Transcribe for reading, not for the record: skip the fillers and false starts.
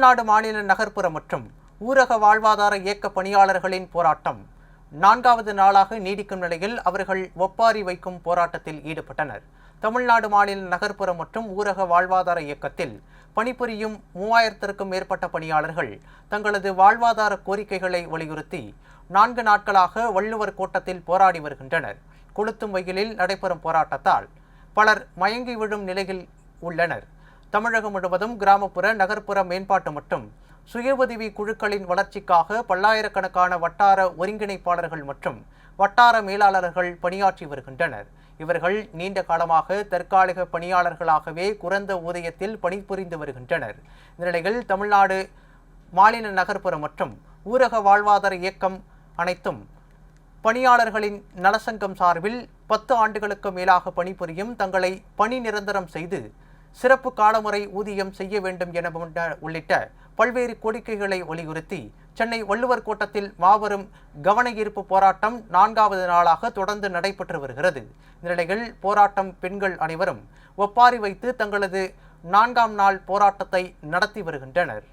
தமிழ்நாடு மாநில நகர்ப்புற மற்றும் ஊரக வாழ்வாதார இயக்க பணியாளர்களின் போராட்டம் 4வது நாளாக நீடிக்கும் நிலையில் அவர்கள் ஒப்பாரி வைக்கும் போராட்டத்தில் ஈடுபட்டனர். தமிழ்நாடு மாநில நகர்ப்புற மற்றும் ஊரக வாழ்வாதார இயக்கத்தில் பணிபுரியும் 3000க்கும் மேற்பட்ட பணியாளர்கள் தங்களது வாழ்வாதார கோரிக்கைகளை வலியுறுத்தி 4 நாட்களாக வள்ளுவர் கோட்டத்தில் போராடி வருகின்றனர். கொளுத்தும் வெயிலில் நடைபெறும் போராட்டத்தால் பலர் மயங்கி விழும் நிலையில் உள்ளனர். தமிழகம் முழுவதும் கிராமப்புற நகர்ப்புற மேம்பாட்டு மற்றும் சுய உதவி குழுக்களின் வளர்ச்சிக்காக பல்லாயிரக்கணக்கான வட்டார ஒருங்கிணைப்பாளர்கள் மற்றும் வட்டார மேலாளர்கள் பணியாற்றி வருகின்றனர். இவர்கள் நீண்ட காலமாக தற்காலிக பணியாளர்களாகவே குறைந்த ஊதியத்தில் பணிபுரிந்து வருகின்றனர். இந்த நிலையில் தமிழ்நாடு மாநில நகர்ப்புற மற்றும் ஊரக வாழ்வாதார இயக்கம் அனைத்தும் பணியாளர்களின் நலசங்கம் சார்பில் 10 ஆண்டுகளுக்கு மேலாக பணிபுரியும் தங்களை பணி நிரந்தரம் செய்து சிறப்பு காலமுறை ஊதியம் செய்ய வேண்டும் என உள்ளிட்ட பல்வேறு கோரிக்கைகளை வலியுறுத்தி சென்னை வள்ளுவர் கோட்டத்தில் மாபெரும் கவன ஈர்ப்பு போராட்டம் 4வது நாளாக தொடர்ந்து நடைபெற்று வருகிறது. இந்த நிலையில் போராட்டம் பெண்கள் அனைவரும் ஒப்பாரி வைத்து தங்களது 4ஆம் நாள் போராட்டத்தை நடத்தி வருகின்றனர்.